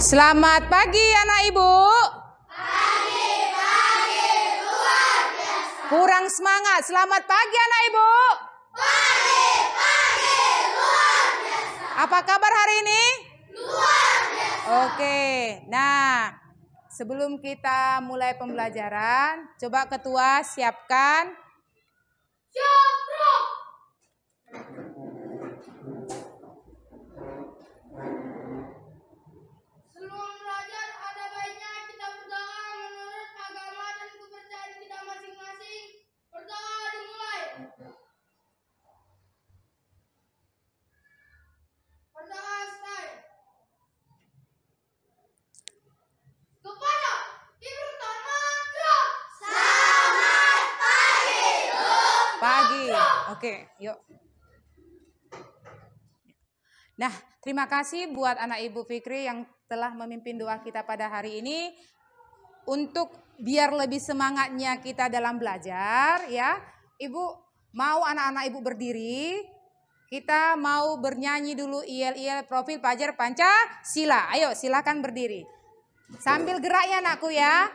Selamat pagi anak ibu. Pagi, luar biasa. Kurang semangat. Selamat pagi anak ibu. Pagi, luar biasa. Apa kabar hari ini? Luar biasa. Oke, nah sebelum kita mulai pembelajaran, coba ketua siapkan. Coprok. Sebelum belajar ada baiknya kita berdoa menurut agama dan kepercayaan kita masing-masing. Berdoa dimulai. Berdoa selesai. Kepada Ibu pertama, selamat pagi, Pagi. Oke, yuk. Nah, terima kasih buat anak Ibu Fikri yang telah memimpin doa kita pada hari ini. Untuk biar lebih semangatnya kita dalam belajar ya. Ibu mau anak-anak Ibu berdiri. Kita mau bernyanyi dulu IL profil pelajar Pancasila. Ayo silakan berdiri. Sambil gerak ya anakku ya.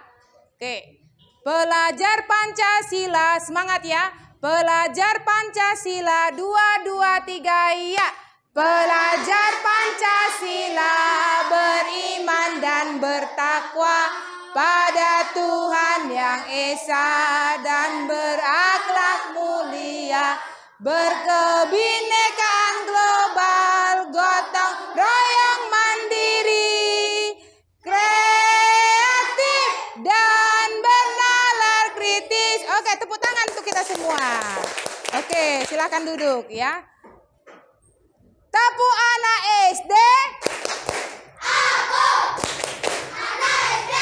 Oke. Pelajar Pancasila, semangat ya. Pelajar Pancasila 2, 2, 3 ya. Pelajar Pancasila beriman dan bertakwa pada Tuhan yang Esa dan berakhlak mulia, berkebinekaan global, gotong royong mandiri, kreatif dan bernalar kritis. Oke, tepuk tangan untuk kita semua. Oke, silakan duduk ya. Tepuk anak SD. Aku anak SD,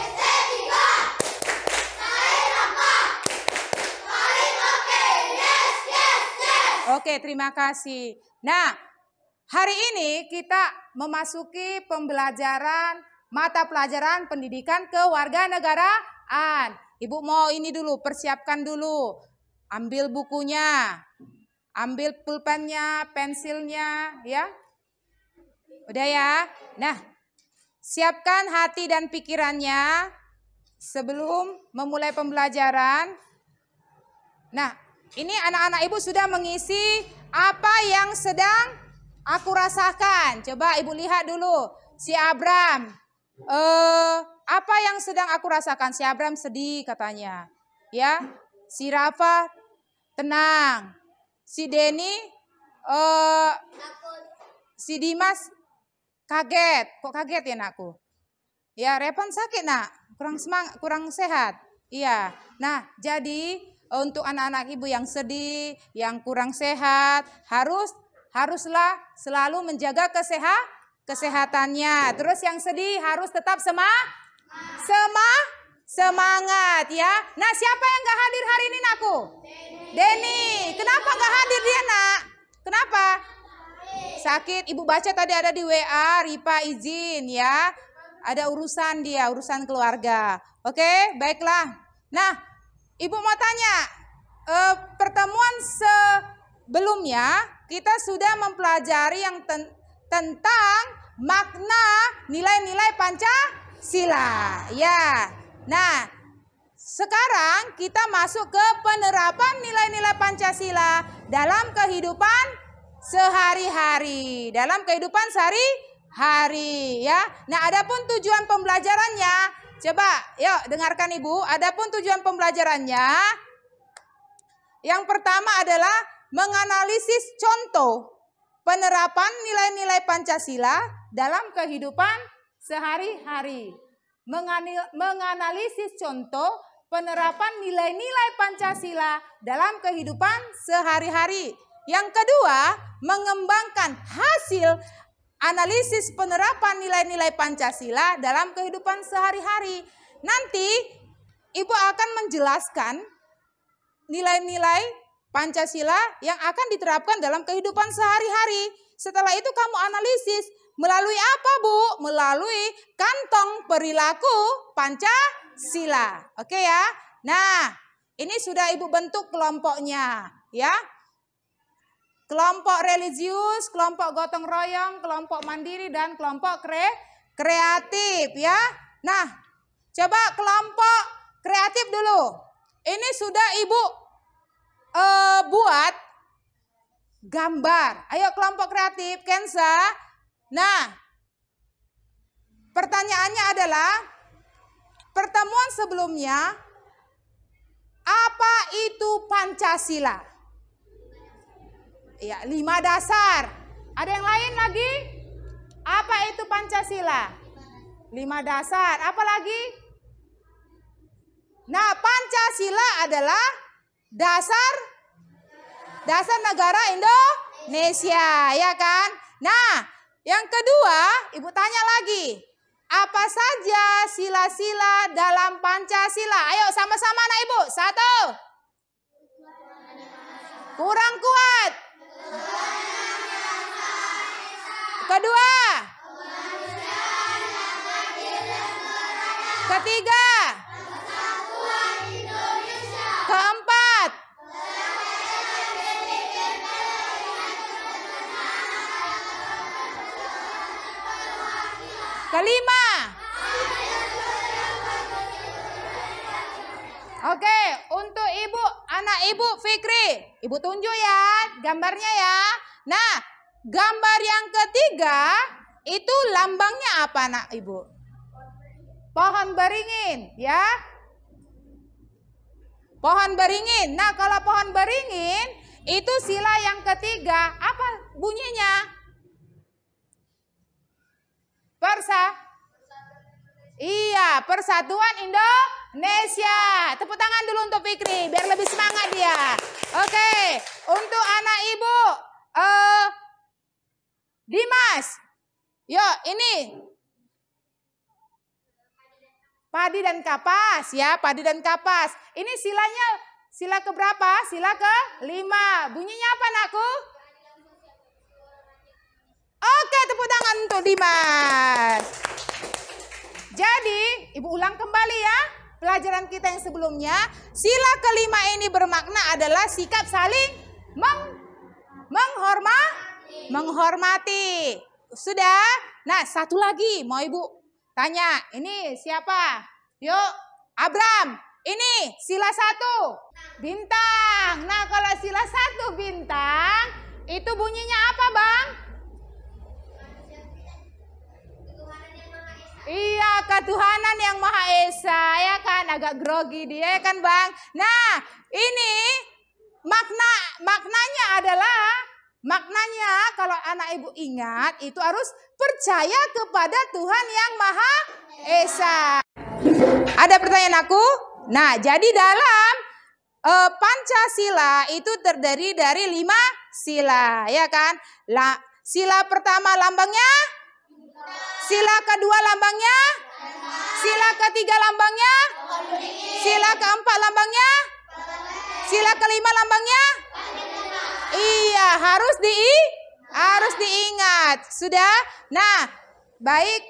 SD 3. Saya Rafa. Paling oke. Yes. Oke, terima kasih. Nah, hari ini kita memasuki pembelajaran mata pelajaran pendidikan kewarganegaraan. Ibu mau ini dulu, persiapkan dulu. Ambil bukunya. Ambil pulpennya, pensilnya, ya. Udah ya? Nah, siapkan hati dan pikirannya sebelum memulai pembelajaran. Nah, ini anak-anak ibu sudah mengisi apa yang sedang aku rasakan. Coba ibu lihat dulu. Si Abram, apa yang sedang aku rasakan? Si Abram sedih katanya. Ya, si Rafa tenang. Si Denny, si Dimas kaget. Kok kaget ya nakku? Ya, Repan sakit nak, kurang sehat. Iya. Nah, jadi untuk anak-anak ibu yang sedih, yang kurang sehat, haruslah selalu menjaga kesehatannya. Terus yang sedih harus tetap semangat ya. Nah, siapa yang gak hadir hari ini nakku? Denny. Kenapa gak hadir dia nak? Kenapa? Sakit. Ibu baca tadi ada di WA, Ripa izin ya. Ada urusan dia, urusan keluarga. Oke, baiklah. Nah, ibu mau tanya. Pertemuan sebelumnya kita sudah mempelajari yang tentang makna nilai-nilai Pancasila. Ya. Nah, sekarang kita masuk ke penerapan nilai-nilai Pancasila dalam kehidupan sehari-hari. Dalam kehidupan sehari-hari ya. Nah, adapun tujuan pembelajarannya, coba yuk dengarkan Ibu. Adapun tujuan pembelajarannya yang pertama adalah menganalisis contoh penerapan nilai-nilai Pancasila dalam kehidupan sehari-hari. Menganalisis contoh penerapan nilai-nilai Pancasila dalam kehidupan sehari-hari. Yang kedua, mengembangkan hasil analisis penerapan nilai-nilai Pancasila dalam kehidupan sehari-hari. Nanti Ibu akan menjelaskan nilai-nilai Pancasila yang akan diterapkan dalam kehidupan sehari-hari. Setelah itu kamu analisis melalui apa Bu? Melalui kantong perilaku Pancasila. Oke ya. Nah, ini sudah Ibu bentuk kelompoknya ya. kelompok religius, kelompok gotong royong, kelompok mandiri, dan kelompok kreatif ya. Nah, coba kelompok kreatif dulu. Ini sudah Ibu buat gambar. Ayo kelompok kreatif, Kenza. Nah, pertanyaannya adalah pertemuan sebelumnya, apa itu Pancasila? Ya, 5 dasar. Ada yang lain lagi? Apa itu Pancasila? 5 dasar. Apa lagi? Nah, Pancasila adalah dasar negara Indonesia, ya kan? Nah, yang kedua, Ibu tanya lagi. Apa saja sila-sila dalam Pancasila? Ayo sama-sama anak Ibu. 1. Kurang kuat. Kedua. Ketiga. Keempat. Kelima. Oke, untuk Ibu, anak Ibu Fikri, Ibu tunjuk ya gambarnya ya. Nah, gambar yang ketiga itu lambangnya apa anak Ibu? Pohon beringin ya. Pohon beringin. Nah, kalau pohon beringin itu sila yang ketiga, apa bunyinya? Iya, Persatuan Indonesia. Tepuk tangan dulu untuk Fikri biar lebih semangat dia. Oke, untuk anak Ibu Dimas. Yuk, ini padi dan kapas ya, padi dan kapas. Ini silanya sila keberapa? Sila ke-5. Bunyinya apa anakku? Oke, tepuk tangan untuk Dimas. Jadi, Ibu ulang kembali ya pelajaran kita yang sebelumnya. Sila ke-5 ini bermakna adalah sikap saling menghormati. Sudah? Nah, satu lagi mau Ibu tanya. Ini siapa? Yuk, Abram. Ini sila 1. Bintang. Nah, kalau sila 1 bintang, itu bunyinya apa, Bang? Iya, ketuhanan yang Maha Esa, ya kan? Agak grogi dia kan, Bang? Nah, ini maknanya kalau anak Ibu ingat, itu harus percaya kepada Tuhan yang Maha Esa. Ada pertanyaan aku? Nah, jadi dalam Pancasila itu terdiri dari 5 sila, ya kan? Sila pertama lambangnya? Sila kedua lambangnya? Sila ketiga lambangnya? Sila keempat lambangnya? Sila kelima lambangnya? Iya, harus diingat. Sudah? Nah, baik,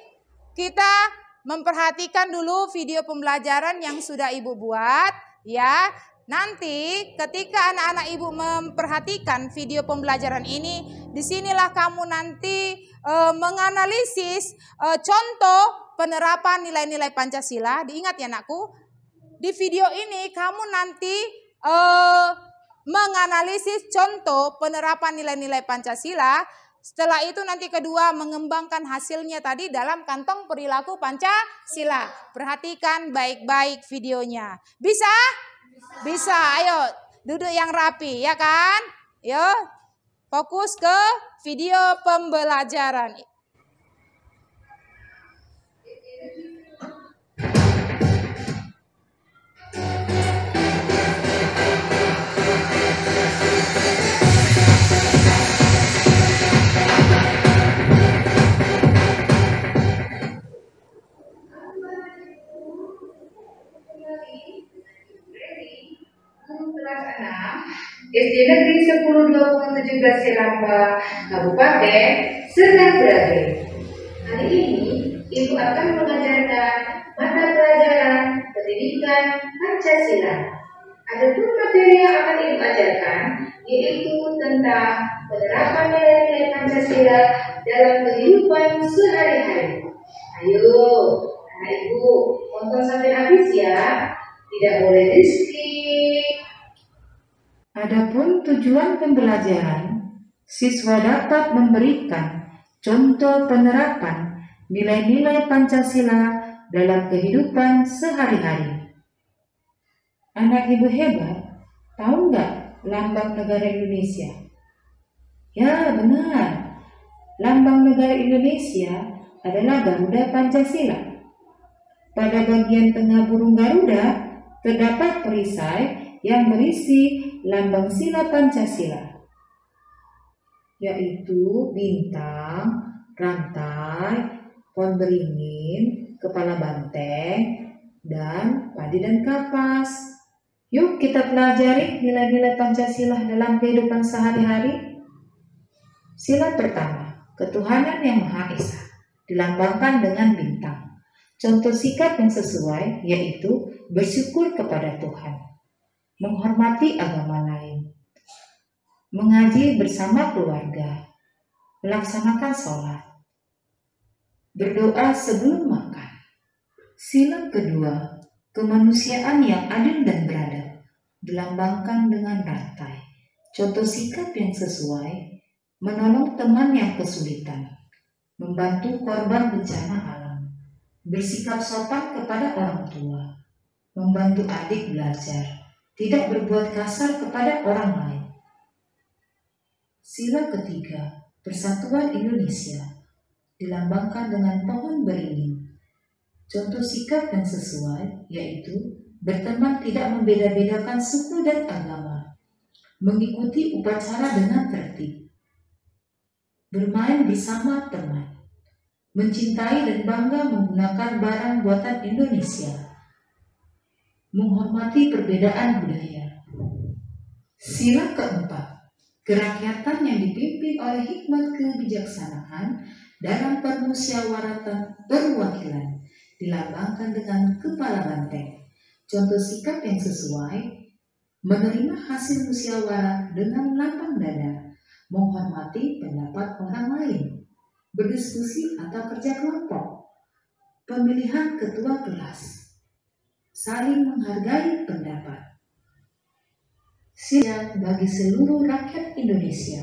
kita memperhatikan dulu video pembelajaran yang sudah Ibu buat ya. Nanti ketika anak-anak Ibu memperhatikan video pembelajaran ini, disinilah kamu nanti menganalisis contoh penerapan nilai-nilai Pancasila. Diingat ya anakku, di video ini kamu nanti menganalisis contoh penerapan nilai-nilai Pancasila. Setelah itu nanti kedua mengembangkan hasilnya tadi dalam kantong perilaku Pancasila. Perhatikan baik-baik videonya. Bisa? Bisa, ayo duduk yang rapi ya kan? Yuk, fokus ke video pembelajaran. Kelas 6 SD Negeri 102017 Selamba, Kabupaten Serdang Bedagai. Hari ini Ibu akan mengajarkan mata pelajaran pendidikan Pancasila. Ada 2 materi yang akan Ibu ajarkan, yaitu tentang penerapan nilai-nilai Pancasila dalam kehidupan sehari-hari. Ayo, anak ibu, tonton sampai habis ya. Tidak boleh di-skip. Adapun tujuan pembelajaran, siswa dapat memberikan contoh penerapan nilai-nilai Pancasila dalam kehidupan sehari-hari. Anak ibu hebat, tahu nggak lambang negara Indonesia? Ya benar, lambang negara Indonesia adalah Garuda Pancasila. Pada bagian tengah burung Garuda terdapat perisai yang berisi lambang sila Pancasila, yaitu bintang, rantai, pohon beringin, kepala banteng, dan padi dan kapas. Yuk kita pelajari nilai-nilai Pancasila dalam kehidupan sehari-hari. Sila pertama, ketuhanan yang Maha Esa, dilambangkan dengan bintang. Contoh sikap yang sesuai yaitu bersyukur kepada Tuhan, menghormati agama lain, mengaji bersama keluarga, melaksanakan sholat, berdoa sebelum makan. Sila kedua, kemanusiaan yang adil dan beradab, dilambangkan dengan rantai. Contoh sikap yang sesuai, menolong teman yang kesulitan, membantu korban bencana alam, bersikap sopan kepada orang tua, membantu adik belajar, tidak berbuat kasar kepada orang lain. Sila ketiga, Persatuan Indonesia, dilambangkan dengan pohon beringin. Contoh sikap yang sesuai yaitu berteman tidak membeda-bedakan suku dan agama, mengikuti upacara dengan tertib, bermain bersama teman, mencintai dan bangga menggunakan barang buatan Indonesia, menghormati perbedaan budaya. Sila keempat, kerakyatan yang dipimpin oleh hikmat kebijaksanaan dalam permusyawaratan perwakilan, dilambangkan dengan kepala banteng. Contoh sikap yang sesuai, menerima hasil musyawarah dengan lapang dada, menghormati pendapat orang lain, berdiskusi atau kerja kelompok, pemilihan ketua kelas, saling menghargai pendapat. Sila bagi seluruh rakyat Indonesia,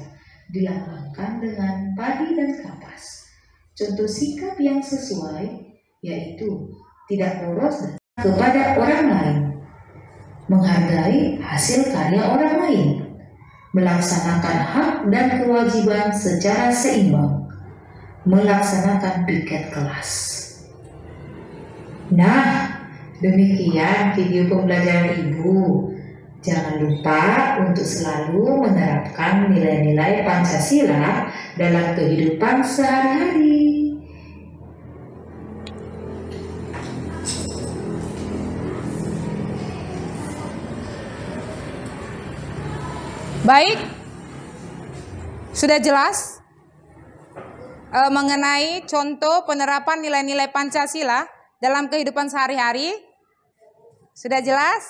dilambangkan dengan padi dan kapas. Contoh sikap yang sesuai yaitu tidak boros kepada orang lain, menghargai hasil karya orang lain, melaksanakan hak dan kewajiban secara seimbang, melaksanakan piket kelas. Nah, demikian video pembelajaran Ibu. Jangan lupa untuk selalu menerapkan nilai-nilai Pancasila dalam kehidupan sehari-hari. Baik, sudah jelas mengenai contoh penerapan nilai-nilai Pancasila dalam kehidupan sehari-hari? Sudah jelas?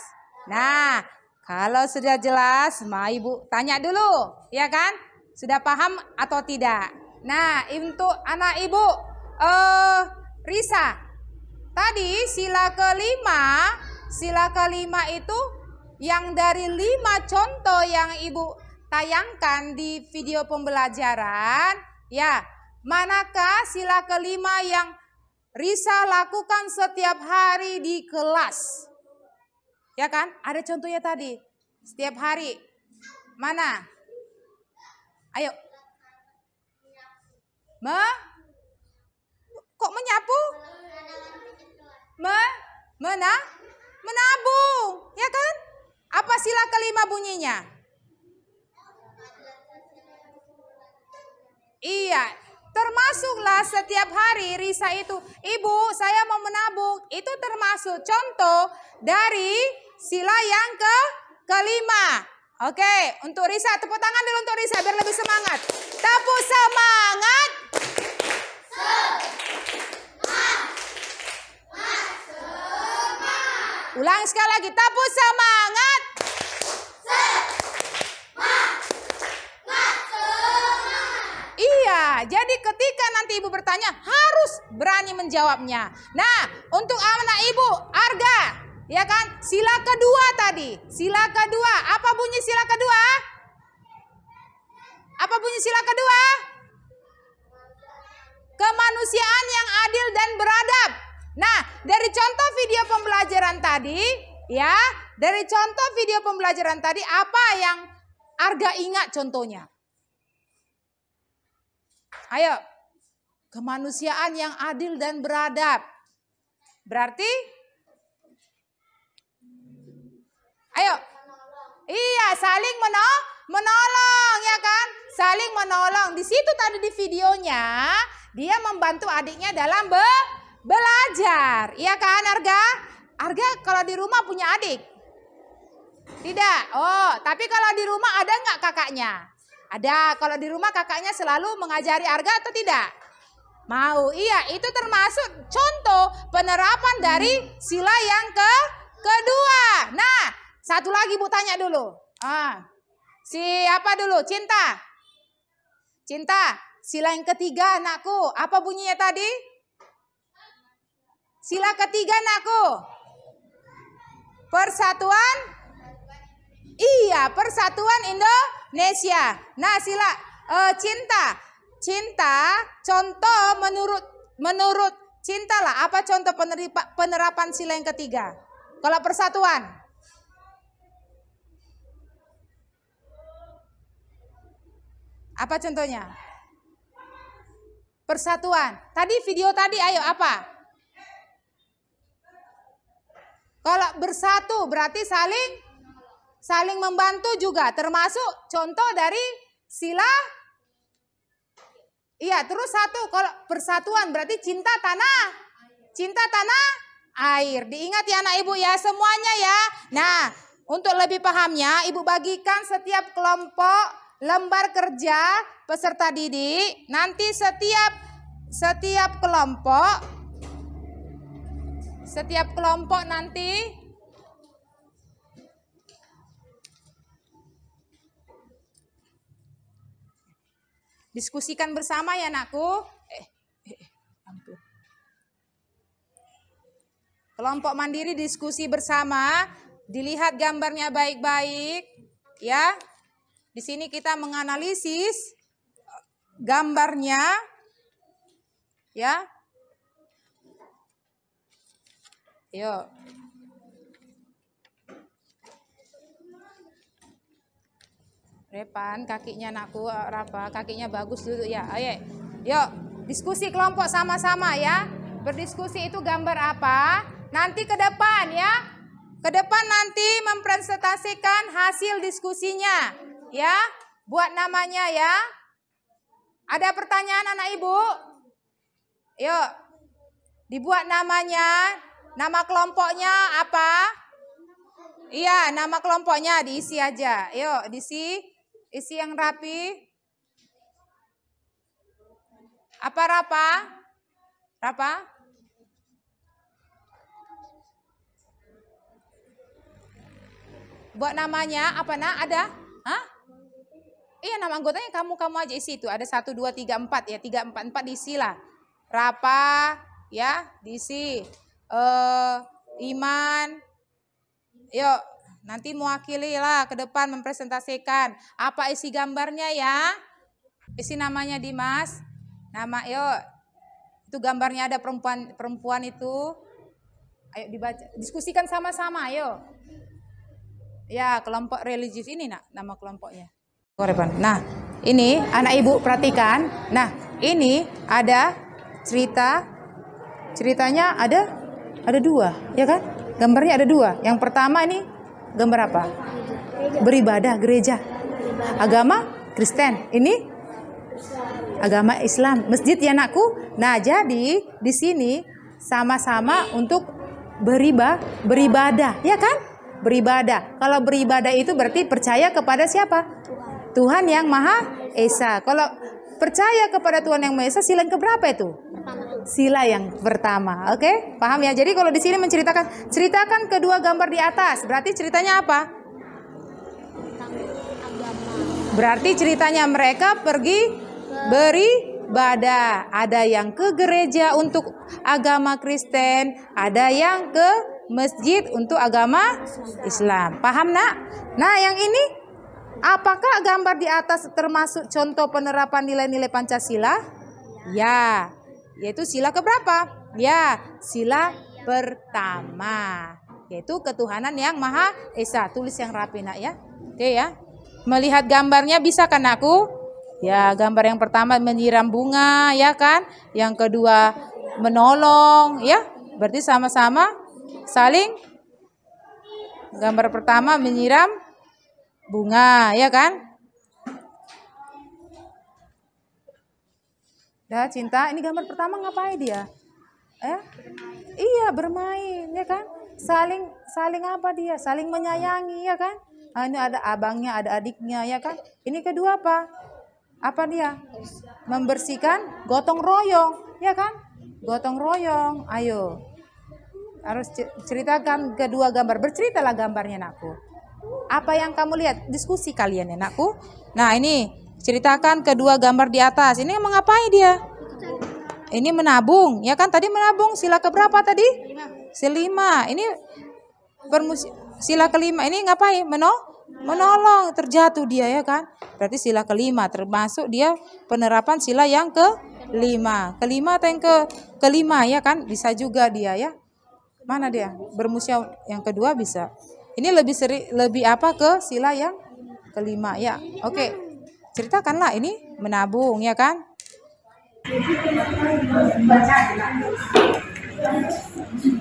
Nah, kalau sudah jelas, Ma Ibu tanya dulu, ya kan? Sudah paham atau tidak? Nah, untuk anak Ibu, Risa, tadi sila kelima itu yang dari 5 contoh yang Ibu tayangkan di video pembelajaran, ya, manakah sila kelima yang Risa lakukan setiap hari di kelas? Ya kan? Ada contohnya tadi. Setiap hari. Mana? Ayo. Kok menyapu? Menabung. Ya kan? Apa sila kelima bunyinya? Iya. Termasuklah setiap hari Risa itu, Ibu saya mau menabung. Itu termasuk contoh dari sila yang kelima. Oke, untuk Risa, tepuk tangan dulu untuk Risa biar lebih semangat. Tepuk semangat. Ulang sekali lagi, tepuk semangat. Ya, jadi ketika nanti ibu bertanya harus berani menjawabnya. Nah, untuk anak ibu, Arga, ya kan? Sila kedua tadi. Sila kedua. Apa bunyi sila kedua? Apa bunyi sila kedua? Kemanusiaan yang adil dan beradab. Nah, dari contoh video pembelajaran tadi, ya, dari contoh video pembelajaran tadi, apa yang Arga ingat contohnya? Ayo, kemanusiaan yang adil dan beradab. Berarti, ayo, iya, saling menolong, ya kan? Saling menolong. Di situ tadi di videonya, dia membantu adiknya dalam belajar. Iya kan, Arga? Arga kalau di rumah punya adik? Tidak. Oh, tapi kalau di rumah ada nggak kakaknya? Ada. Kalau di rumah kakaknya selalu mengajari Arga atau tidak? Mau. Iya, itu termasuk contoh penerapan dari sila yang kedua. Nah, satu lagi Bu tanya dulu. Siapa dulu? Cinta. Cinta. Sila yang ketiga anakku. Apa bunyinya tadi? Sila ketiga anakku. Persatuan. Iya, Persatuan Indonesia. Nah, sila cinta. Cinta, contoh menurut cinta lah. Apa contoh penerapan sila yang ketiga? Kalau persatuan. Apa contohnya? Persatuan. Tadi video tadi, ayo apa? Kalau bersatu berarti saling membantu juga, termasuk contoh dari sila. Iya, terus satu, kalau persatuan berarti cinta tanah air. Diingat ya anak ibu ya, semuanya ya. Nah, untuk lebih pahamnya, ibu bagikan setiap kelompok lembar kerja peserta didik. Nanti setiap kelompok nanti diskusikan bersama ya anakku. Ampun. Kelompok mandiri diskusi bersama, dilihat gambarnya baik-baik ya. Di sini kita menganalisis gambarnya ya. Yuk. Repan kakinya anakku, Rafa, kakinya bagus duduk ya. Ayo. Yuk, diskusi kelompok sama-sama ya. Berdiskusi itu gambar apa? Nanti ke depan ya. Ke depan nanti mempresentasikan hasil diskusinya. Ya, buat namanya ya. Ada pertanyaan anak ibu? Yuk, dibuat namanya. Nama kelompoknya apa? Iya, nama kelompoknya diisi aja. Yuk, isi yang rapi. Apa Rapa? Rapa? Buat namanya apa nak? Ada? Hah? Iya, nama anggotanya kamu aja isi itu. Ada 1, 2, 3, 4 ya. 3, 4, 4 diisi lah. Rapa ya, diisi. Iman. Yuk, nanti mewakili lah ke depan mempresentasikan. Apa isi gambarnya ya? Isi namanya Dimas. Nama yuk. Itu gambarnya ada perempuan itu. Ayo dibaca. Diskusikan sama-sama, ayo. Ya, kelompok religius ini nak nama kelompoknya. Nah, ini anak ibu perhatikan. Nah, ini ada ceritanya ada 2, ya kan? Gambarnya ada 2. Yang pertama ini gambar apa? Beribadah, gereja. Agama Kristen. Ini agama Islam. Masjid ya anakku. Nah, jadi di sini sama-sama untuk beribadah, ya kan? Beribadah. Kalau beribadah itu berarti percaya kepada siapa? Tuhan yang Maha Esa. Kalau percaya kepada Tuhan yang Maha Esa, sila yang keberapa itu? Sila yang pertama. Oke? Paham ya? Jadi kalau di sini ceritakan kedua gambar di atas. Berarti ceritanya apa? Berarti ceritanya mereka pergi beribadah. Ada yang ke gereja untuk agama Kristen, ada yang ke masjid untuk agama Islam. Paham nak? Nah yang ini, apakah gambar di atas termasuk contoh penerapan nilai-nilai Pancasila? Ya, yaitu sila keberapa? Ya, sila pertama, yaitu ketuhanan yang Maha Esa. Tulis yang rapi nak ya. Oke ya. Melihat gambarnya bisa kan aku? Ya, gambar yang pertama menyiram bunga ya kan? Yang kedua menolong ya. Berarti sama-sama saling. Gambar pertama menyiram bunga ya kan? Dah cinta, ini gambar pertama ngapain dia? Iya, bermain ya kan? Saling apa dia? Saling menyayangi ya kan? Nah, ini ada abangnya, ada adiknya ya kan? Ini kedua apa? Apa dia? Membersihkan, gotong royong ya kan? Gotong royong. Ayo. Harus ceritakan kedua gambar. Berceritalah gambarnya nakku. Apa yang kamu lihat? Diskusi kalian ya nakku. Nah, ini ceritakan kedua gambar di atas. Ini mengapain dia? Ini menabung, ya kan? Tadi menabung sila keberapa tadi? Selima. Ini sila kelima. Ini ngapain? Menolong. Terjatuh dia ya kan? Berarti sila kelima. Termasuk dia penerapan sila yang kelima. Kelima atau yang kelima ya kan? Bisa juga dia ya. Mana dia? Bermusyawarah yang kedua bisa. Ini lebih apa ke sila yang kelima ya. Oke. Ceritakanlah ini menabung ya kan?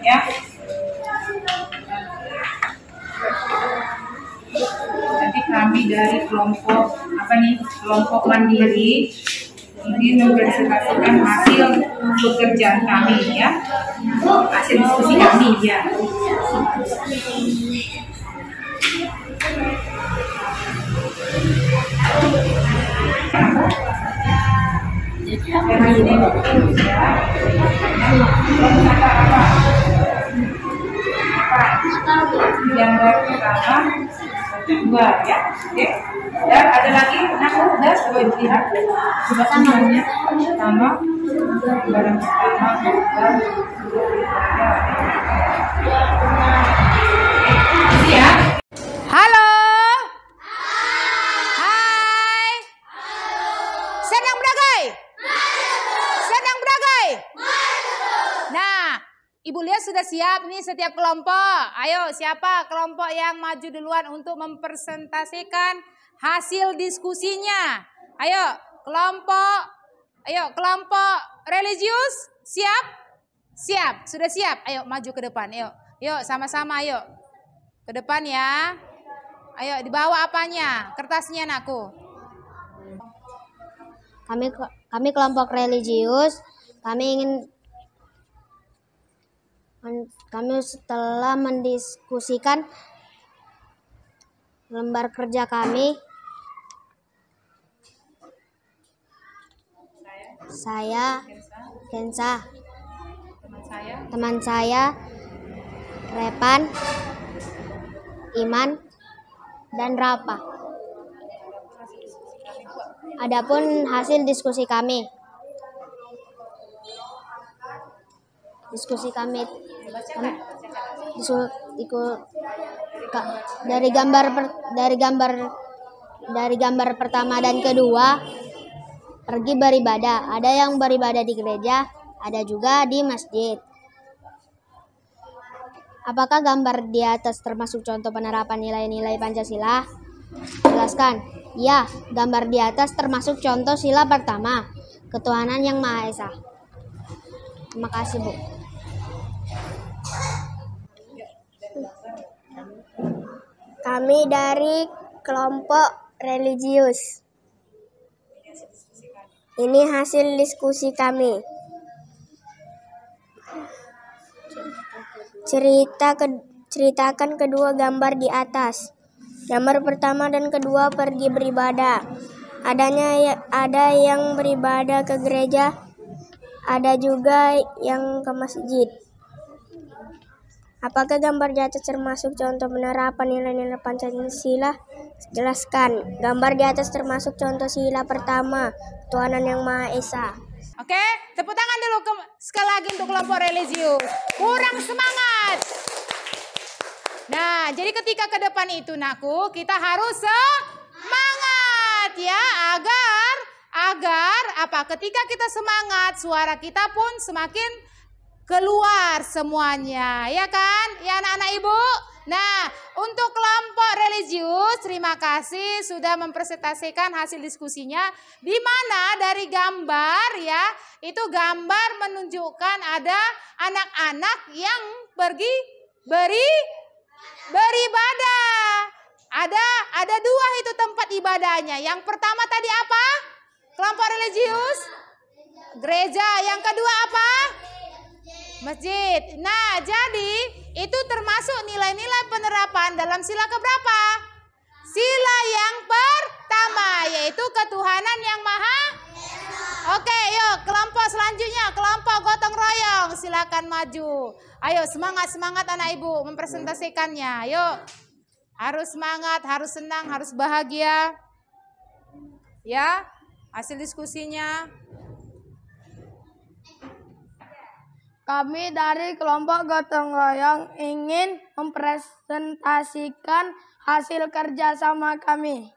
Ya. Jadi kami dari kelompok mandiri ini mempresentasikan hasil pekerjaan kami ya, hasil diskusi kami ya. Gambar pertama, kedua ya, oke. Dan ada lagi, nah udah coba lihat, coba samanya pertama, barang pertama, ya. Halo. Hai. Senang berdagai? Senang berdagai? Nah, Ibu lihat sudah siap nih setiap kelompok. Ayo, siapa kelompok yang maju duluan untuk mempresentasikan hasil diskusinya? Ayo, kelompok religius, siap? Siap, sudah siap. Ayo, maju ke depan. Yuk, sama-sama yuk. Ke depan ya. Ayo, dibawa apanya? Kertasnya anakku. Kami kelompok religius, kami setelah mendiskusikan lembar kerja kami, saya, Kensa, teman saya, Repan, Iman, dan Rapa. Adapun hasil diskusi kami. Dari gambar pertama dan kedua pergi beribadah. Ada yang beribadah di gereja, ada juga di masjid. Apakah gambar di atas termasuk contoh penerapan nilai-nilai Pancasila? Jelaskan. Ya, gambar di atas termasuk contoh sila pertama, ketuhanan yang Maha Esa. Terima kasih, Bu. Kami dari kelompok religius. Ini hasil diskusi kami. Ceritakan kedua gambar di atas. Gambar pertama dan kedua pergi beribadah. Ada yang beribadah ke gereja, ada juga yang ke masjid. Apakah gambar di atas termasuk contoh penerapan nilai-nilai Pancasila? Jelaskan. Gambar di atas termasuk contoh sila pertama, ketuhanan yang Maha Esa. Oke, tepuk tangan dulu sekali lagi untuk kelompok religius. Kurang semangat. Nah, jadi ketika ke depan itu nakku, kita harus semangat ya, agar apa? Ketika kita semangat, suara kita pun semakin keluar semuanya, ya kan? Ya anak-anak ibu. Nah, untuk kelompok religius, terima kasih sudah mempresentasikan hasil diskusinya, di mana dari gambar ya, itu gambar menunjukkan ada anak-anak yang pergi beribadah. Ada dua itu tempat ibadahnya. Yang pertama tadi apa? Kelompok religius, gereja. Yang kedua apa? Masjid. Nah, jadi itu termasuk nilai-nilai penerapan dalam sila keberapa? Sila yang pertama, yaitu ketuhanan yang Maha. Oke, yuk kelompok selanjutnya, kelompok gotong royong, silakan maju. Ayo semangat anak ibu mempresentasikannya. Yuk, harus semangat, harus senang, harus bahagia. Ya, hasil diskusinya. Kami dari kelompok gotong royong ingin mempresentasikan hasil kerjasama kami.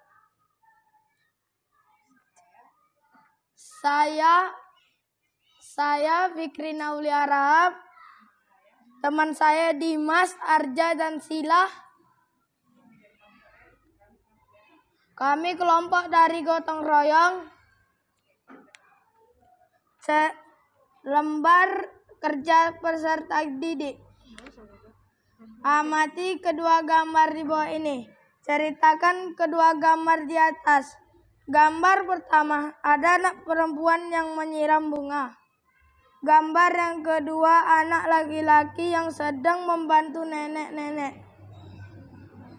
Saya Fikri Naulia Rahab, teman saya Dimas, Arja, dan Sila. Kami kelompok dari gotong royong lembar kerja peserta didik. Amati kedua gambar di bawah ini. Ceritakan kedua gambar di atas. Gambar pertama, ada anak perempuan yang menyiram bunga. Gambar yang kedua, anak laki-laki yang sedang membantu nenek-nenek.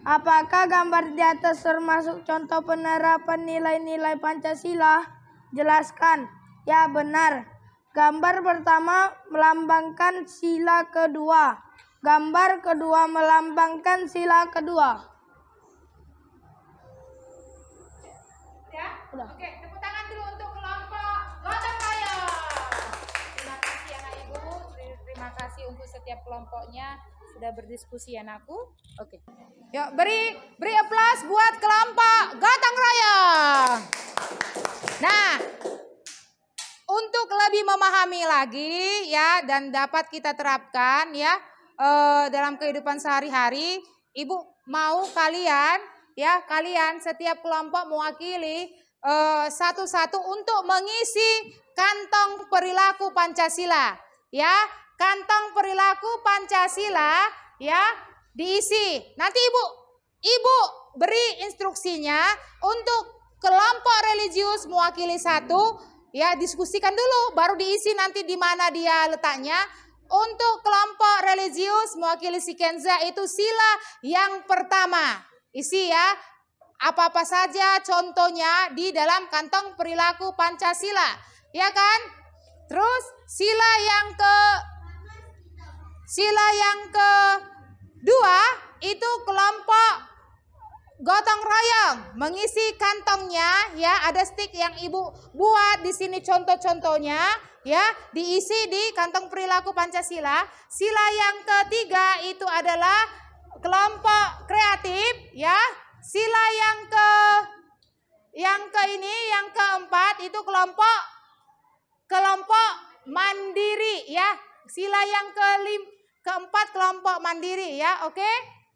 Apakah gambar di atas termasuk contoh penerapan nilai-nilai Pancasila? Jelaskan. Ya, benar. Gambar pertama melambangkan sila kedua. Gambar kedua melambangkan sila kedua. Ya? Oke, tepuk tangan dulu untuk kelompok gotong royong. Terima kasih anak ibu, terima kasih untuk setiap kelompoknya sudah berdiskusi anakku. Oke. Yuk beri aplaus buat kelompok gotong royong. Nah, untuk lebih memahami lagi ya dan dapat kita terapkan ya dalam kehidupan sehari-hari, ibu mau kalian setiap kelompok mewakili satu-satu untuk mengisi kantong perilaku Pancasila ya, kantong perilaku Pancasila ya diisi. Nanti ibu beri instruksinya untuk kelompok religius mewakili satu. Ya, diskusikan dulu, baru diisi nanti di mana dia letaknya. Untuk kelompok religius mewakili si Kenza itu sila yang pertama. Isi ya, apa-apa saja contohnya di dalam kantong perilaku Pancasila. Ya kan? Terus sila yang kedua itu kelompok gotong royong mengisi kantongnya ya, ada stick yang ibu buat di sini contoh-contohnya ya, diisi di kantong perilaku Pancasila. Sila yang ketiga itu adalah kelompok kreatif ya. Sila yang keempat itu kelompok mandiri ya. Sila yang keempat kelompok mandiri ya. Oke.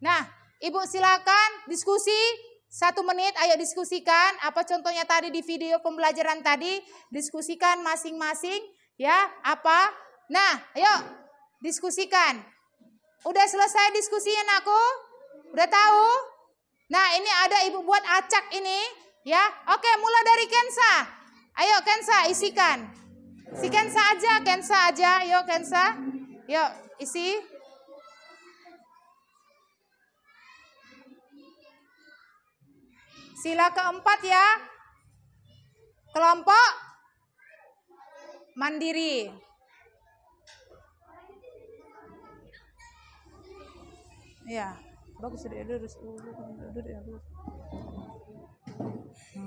Nah, ibu silakan diskusi 1 menit, ayo diskusikan apa contohnya tadi di video pembelajaran tadi, diskusikan masing-masing ya apa. Nah, ayo diskusikan. Udah selesai diskusinya aku? Udah tahu? Nah, ini ada ibu buat acak ini ya. Oke, mulai dari Kensa. Ayo Kensa isikan. Si Kensa aja, yuk Kensa. Yuk isi. Sila keempat ya, kelompok mandiri. Ya, bagus. Ini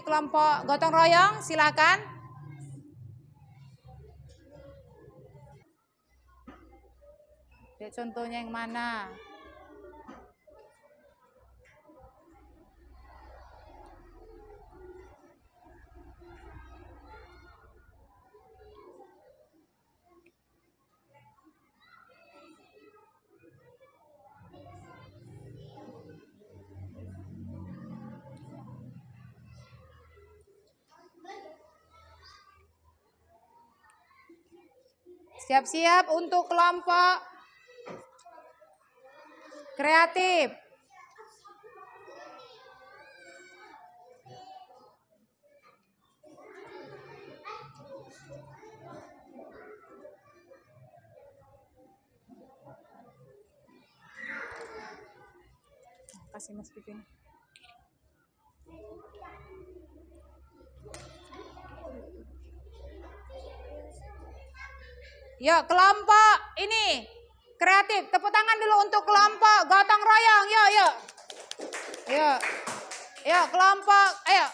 kelompok gotong royong, silakan. Lihat contohnya yang mana? Siap-siap untuk kelompok kreatif. Kasih Mas Pipin. Yuk kelompok ini kreatif, tepuk tangan dulu untuk kelompok gotong royong. Yuk. Yuk kelompok, ayo.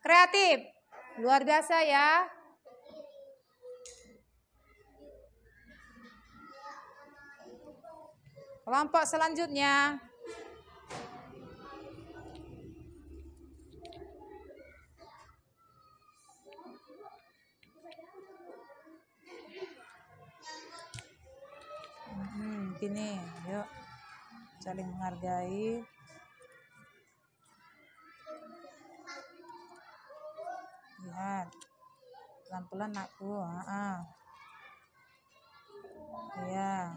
Kreatif. Luar biasa ya. Kelompok selanjutnya. Gini, yuk saling menghargai. Lihat, pelan-pelan aku. Iya.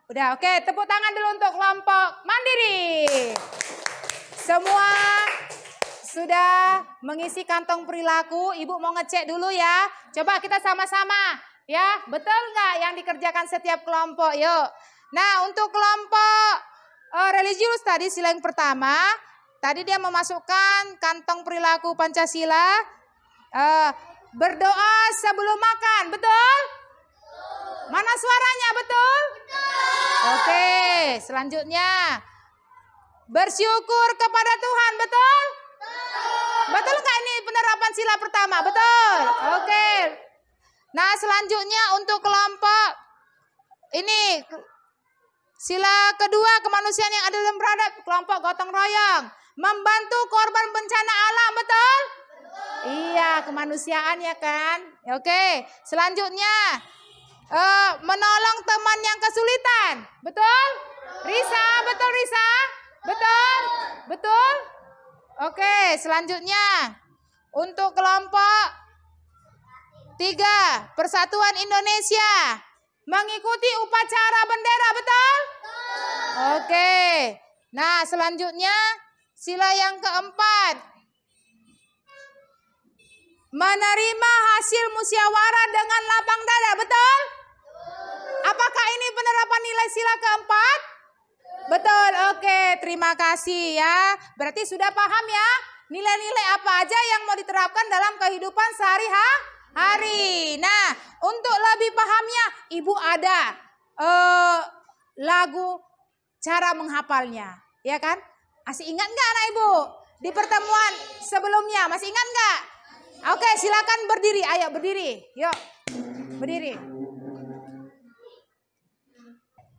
Udah, oke, tepuk tangan dulu untuk kelompok mandiri. Semua sudah mengisi kantong perilaku. Ibu mau ngecek dulu ya. Coba kita sama-sama ya. Betul nggak yang dikerjakan setiap kelompok? Yuk. Nah, untuk kelompok religius tadi sila yang pertama. Tadi dia memasukkan kantong perilaku Pancasila. Berdoa sebelum makan. Betul? Mana suaranya? Betul? Oke, selanjutnya bersyukur kepada Tuhan, betul? Betul nggak ini penerapan sila pertama? Betul? Oke. Nah, selanjutnya untuk kelompok ini sila kedua kemanusiaan yang adil dan beradab, kelompok gotong royong, membantu korban bencana alam, betul? Iya, kemanusiaan ya kan? Oke, selanjutnya menolong teman yang kesulitan, betul? Risa, betul Risa? Betul? Betul? Oke, selanjutnya untuk kelompok 3, Persatuan Indonesia, mengikuti upacara bendera, betul? Oke, nah selanjutnya sila yang keempat, menerima hasil musyawarah dengan lapang dada, betul? Apakah ini penerapan nilai sila keempat? Betul, oke, terima kasih ya. Berarti sudah paham ya nilai-nilai apa aja yang mau diterapkan dalam kehidupan sehari-hari. Nah, untuk lebih pahamnya, Ibu ada lagu cara menghafalnya, ya kan? Masih ingat nggak anak Ibu? Di pertemuan sebelumnya, masih ingat nggak? Oke, silakan berdiri, ayo berdiri, yuk, berdiri.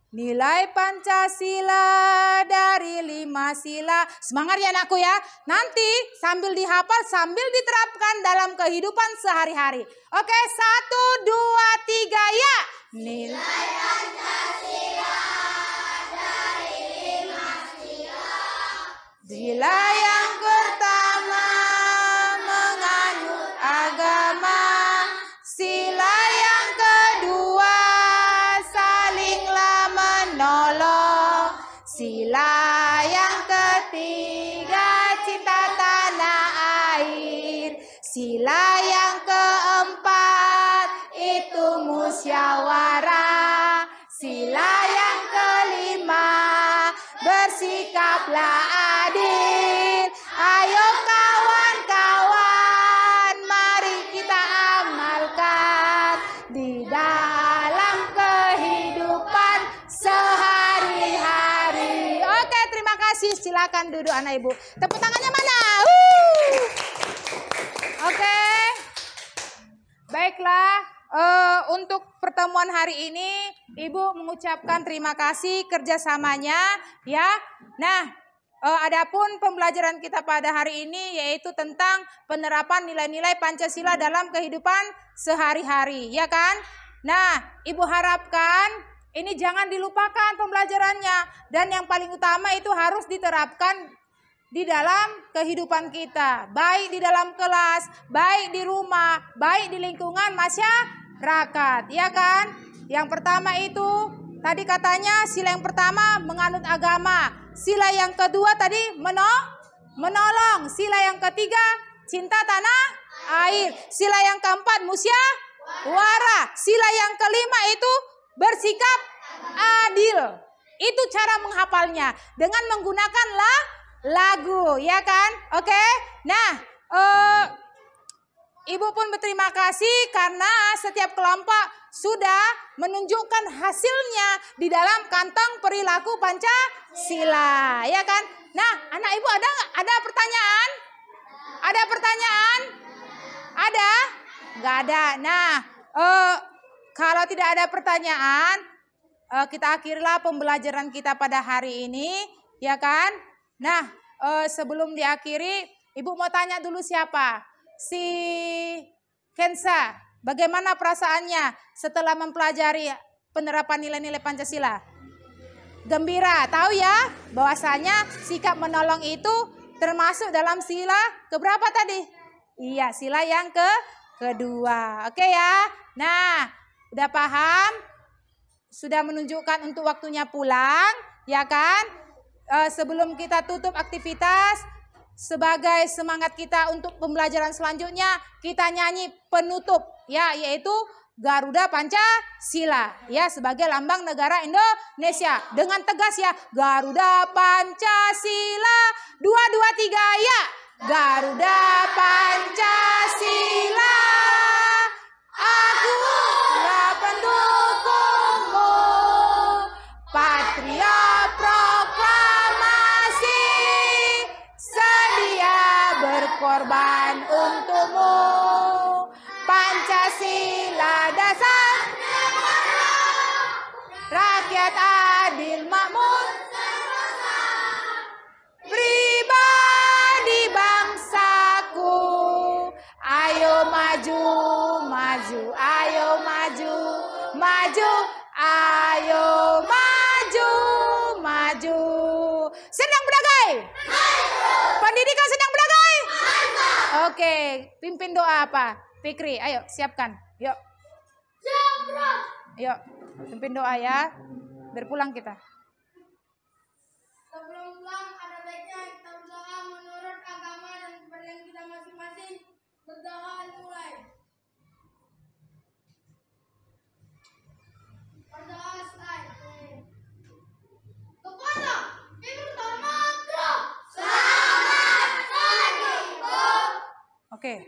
Nilai Pancasila dari 5 sila. Semangat ya anakku ya. Nanti sambil dihafal, sambil diterapkan dalam kehidupan sehari-hari. Oke, 1, 2, 3, ya. Nilai Pancasila dari 5 sila. Sila yang pertama menganut agama. Sila yang kedua salinglah menolong. Sila yang ketiga cinta tanah air. Sila yang keempat itu musyawarah. Sila yang kelima bersikaplah adil. Ayo kawan-kawan, mari kita amalkan di dalam kehidupan sehari-hari. Oke, terima kasih. Silakan duduk anak Ibu. Tepuk tangannya mana? Oke. Baiklah, untuk pertemuan hari ini Ibu mengucapkan terima kasih kerjasamanya ya. Nah, adapun pembelajaran kita pada hari ini yaitu tentang penerapan nilai-nilai Pancasila dalam kehidupan sehari-hari, ya kan? Nah, Ibu harapkan ini jangan dilupakan pembelajarannya, dan yang paling utama itu harus diterapkan di dalam kehidupan kita, baik di dalam kelas, baik di rumah, baik di lingkungan masyarakat, ya kan? Yang pertama itu tadi katanya sila yang pertama menganut agama, sila yang kedua tadi menolong, sila yang ketiga cinta tanah air, sila yang keempat musyawarah, sila yang kelima itu bersikap adil. Itu cara menghafalnya dengan menggunakan lagu, ya kan? Oke. Nah, Ibu pun berterima kasih karena setiap kelompok sudah menunjukkan hasilnya di dalam kantong perilaku Pancasila, ya kan? Nah, anak Ibu ada nggak? Ada pertanyaan? Ada pertanyaan? Ada? Nggak ada. Nah, kalau tidak ada pertanyaan, kita akhirilah pembelajaran kita pada hari ini, ya kan? Nah, sebelum diakhiri, Ibu mau tanya dulu siapa? Si Kensa, bagaimana perasaannya setelah mempelajari penerapan nilai-nilai Pancasila? Gembira, tahu ya bahwasanya sikap menolong itu termasuk dalam sila keberapa tadi? Iya, sila yang kedua. Oke ya. Nah, udah paham? Sudah menunjukkan untuk waktunya pulang, ya kan? Sebelum kita tutup aktivitas, sebagai semangat kita untuk pembelajaran selanjutnya, kita nyanyi penutup ya, yaitu Garuda Pancasila ya, sebagai lambang negara Indonesia. Dengan tegas ya, Garuda Pancasila, 2, 2, 3 ya. Garuda Pancasila, akulah pendukungmu, Patria Proklamasi, sedia berkorban untukmu, Pancasila dasar rakyat adil makmur, pribadi bangsaku, ayo maju, maju, ayo maju, maju, ayo maju, maju. Sedang berdagai? Pendidikan sedang berdagai? Oke, pimpin doa apa? Fikri, ayo siapkan. Yuk. Yuk, pimpin doa ya. Berpulang kita. Sebelum pulang, ada baiknya kita berdoa menurut agama dan kepercayaan kita masing-masing. Berdoa Oke.